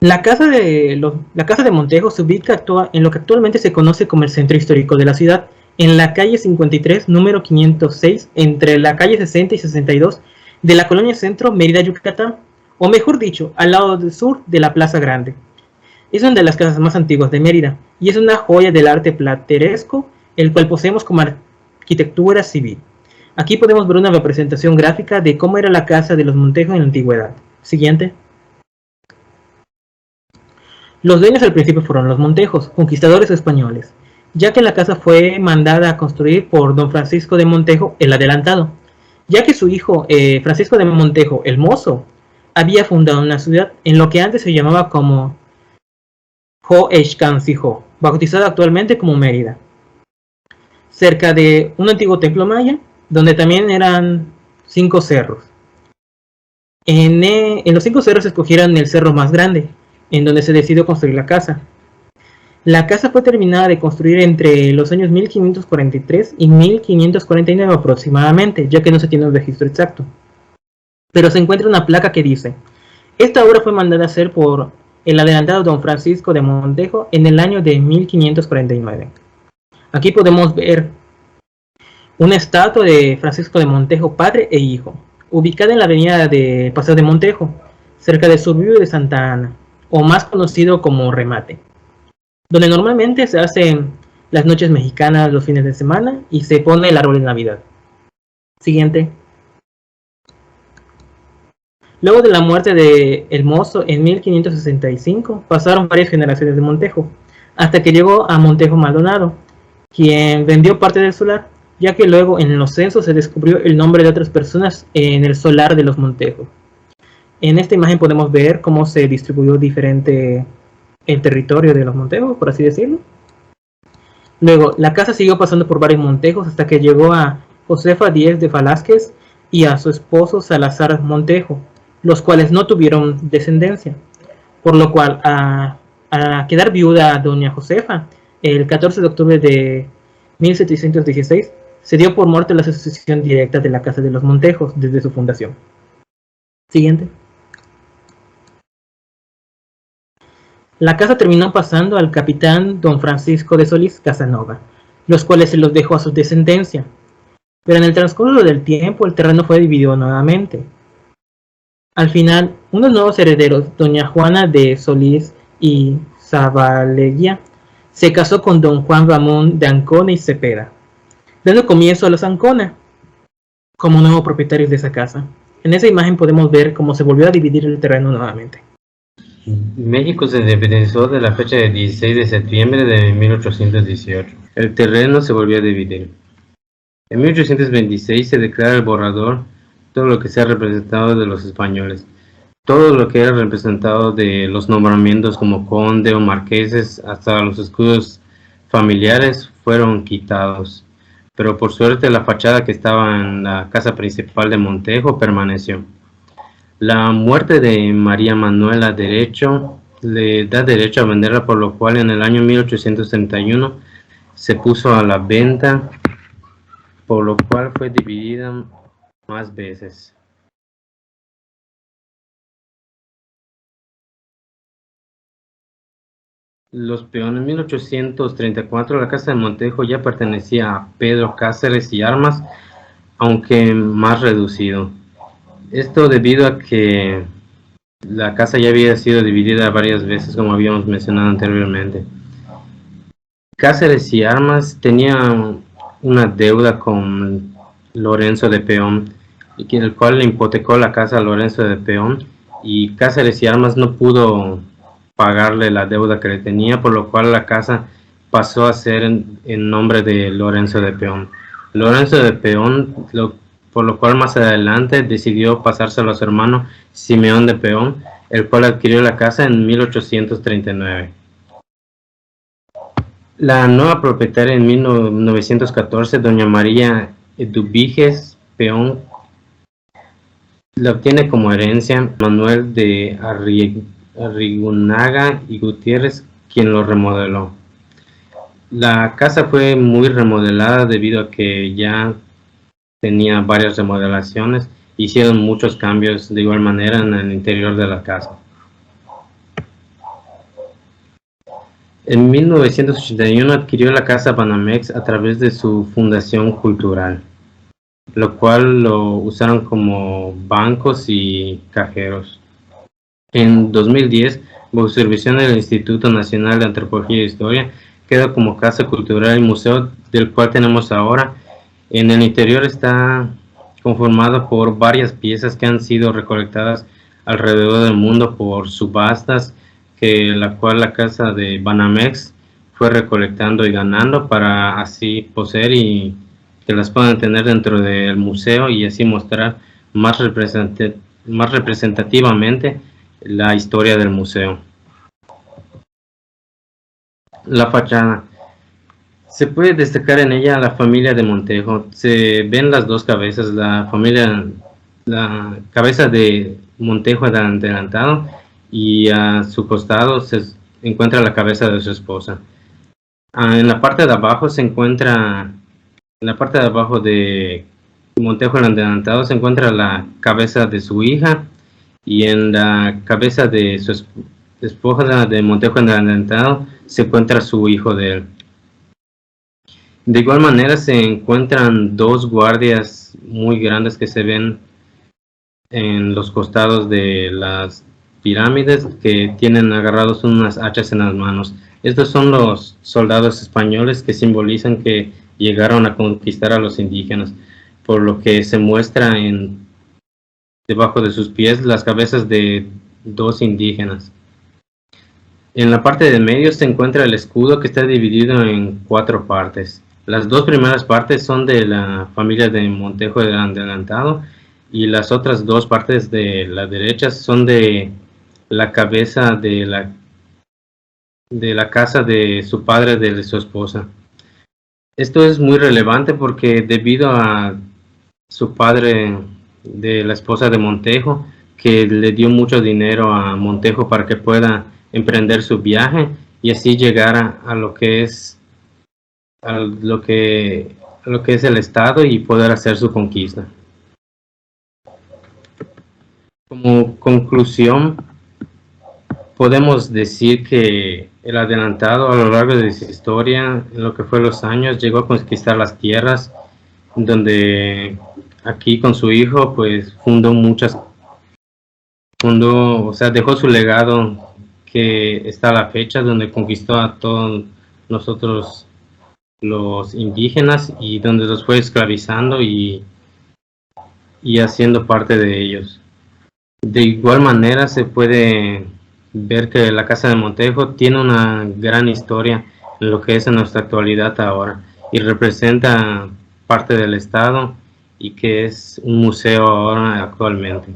La Casa de Montejo se ubica en lo que actualmente se conoce como el centro histórico de la ciudad, en la calle 53, número 506, entre la calle 60 y 62 de la colonia Centro, Mérida, Yucatán, o mejor dicho, al lado del sur de la Plaza Grande. Es una de las casas más antiguas de Mérida y es una joya del arte plateresco, el cual poseemos como arquitectura civil. Aquí podemos ver una representación gráfica de cómo era la casa de los Montejo en la antigüedad. Siguiente. Los dueños al principio fueron los Montejos, conquistadores españoles, ya que la casa fue mandada a construir por don Francisco de Montejo el Adelantado, ya que su hijo Francisco de Montejo el Mozo había fundado una ciudad en lo que antes se llamaba como Xochcansijo, bautizada actualmente como Mérida, cerca de un antiguo templo maya, donde también eran 5 cerros. En los 5 cerros escogieron el cerro más grande, en donde se decidió construir la casa. La casa fue terminada de construir entre los años 1543 y 1549 aproximadamente, ya que no se tiene un registro exacto. Pero se encuentra una placa que dice: esta obra fue mandada a hacer por el adelantado don Francisco de Montejo en el año de 1549. Aquí podemos ver una estatua de Francisco de Montejo, padre e hijo, ubicada en la avenida de Paseo de Montejo, cerca del suburbio de Santa Ana, o más conocido como Remate, donde normalmente se hacen las noches mexicanas los fines de semana y se pone el árbol de Navidad. Siguiente. Luego de la muerte de El Mozo en 1565, pasaron varias generaciones de Montejo, hasta que llegó a Montejo Maldonado, quien vendió parte del solar, ya que luego en los censos se descubrió el nombre de otras personas en el solar de los Montejo. En esta imagen podemos ver cómo se distribuyó diferente el territorio de los Montejos, por así decirlo. Luego, la casa siguió pasando por varios Montejos hasta que llegó a Josefa Díez de Velázquez y a su esposo Salazar Montejo, los cuales no tuvieron descendencia, por lo cual a quedar viuda doña Josefa, el 14 de octubre de 1716, se dio por muerta la sucesión directa de la Casa de los Montejos desde su fundación. Siguiente. La casa terminó pasando al capitán don Francisco de Solís Casanova, los cuales se los dejó a su descendencia, pero en el transcurso del tiempo el terreno fue dividido nuevamente. Al final, unos nuevos herederos, doña Juana de Solís y Zabaleguía, se casó con don Juan Ramón de Ancona y Cepeda, dando comienzo a los Ancona como nuevos propietarios de esa casa. En esa imagen podemos ver cómo se volvió a dividir el terreno nuevamente. México se independizó de la fecha del 16 de septiembre de 1818. El terreno se volvió a dividir. En 1826 se declara el borrador todo lo que sea representado de los españoles. Todo lo que era representado de los nombramientos como conde o marqueses hasta los escudos familiares fueron quitados. Pero por suerte la fachada que estaba en la casa principal de Montejo permaneció. La muerte de María Manuela Derecho le da derecho a venderla, por lo cual en el año 1831 se puso a la venta, por lo cual fue dividida más veces. Los peones. En 1834 la casa de Montejo ya pertenecía a Pedro Cáceres y Armas, aunque más reducido. Esto debido a que la casa ya había sido dividida varias veces, como habíamos mencionado anteriormente. Cáceres y Armas tenían una deuda con Lorenzo de Peón, el cual le hipotecó la casa a Lorenzo de Peón, y Cáceres y Armas no pudo pagarle la deuda que le tenía, por lo cual la casa pasó a ser en nombre de Lorenzo de Peón. Lorenzo de Peón, por lo cual más adelante decidió pasárselo a su hermano Simeón de Peón, el cual adquirió la casa en 1839. La nueva propietaria en 1914, doña María Eduviges Peón, la obtiene como herencia Manuel de Arrigunaga y Gutiérrez, quien lo remodeló. La casa fue muy remodelada debido a que ya tenía varias remodelaciones, hicieron muchos cambios de igual manera en el interior de la casa. En 1981 adquirió la Casa Banamex a través de su fundación cultural, lo cual lo usaron como bancos y cajeros. En 2010, bajo supervisión del Instituto Nacional de Antropología e Historia, quedó como casa cultural y museo del cual tenemos ahora. En el interior está conformado por varias piezas que han sido recolectadas alrededor del mundo por subastas, que la cual la casa de Banamex fue recolectando y ganando para así poseer y que las puedan tener dentro del museo y así mostrar más representativamente la historia del museo. La fachada. Se puede destacar en ella la familia de Montejo. Se ven las dos cabezas, la cabeza de Montejo adelantado y a su costado se encuentra la cabeza de su esposa. En la parte de abajo se encuentra, en la parte de abajo de Montejo adelantado se encuentra la cabeza de su hija y en la cabeza de su esposa de Montejo adelantado se encuentra su hijo de él. De igual manera se encuentran dos guardias muy grandes que se ven en los costados de las pirámides que tienen agarrados unas hachas en las manos. Estos son los soldados españoles que simbolizan que llegaron a conquistar a los indígenas, por lo que se muestra debajo de sus pies las cabezas de dos indígenas. En la parte de medio se encuentra el escudo que está dividido en 4 partes. Las 2 primeras partes son de la familia de Montejo adelantado y las otras 2 partes de la derecha son de la cabeza de la casa de su padre, de su esposa. Esto es muy relevante porque debido a su padre de la esposa de Montejo, que le dio mucho dinero a Montejo para que pueda emprender su viaje y así llegar a lo que es el estado y poder hacer su conquista. Como conclusión, podemos decir que el adelantado a lo largo de su historia, en lo que fue los años, llegó a conquistar las tierras, donde aquí con su hijo pues dejó su legado que está a la fecha, donde conquistó a todos nosotros los indígenas y donde los fue esclavizando y haciendo parte de ellos. De igual manera se puede ver que la Casa de Montejo tiene una gran historia en lo que es en nuestra actualidad ahora y representa parte del estado y que es un museo ahora actualmente.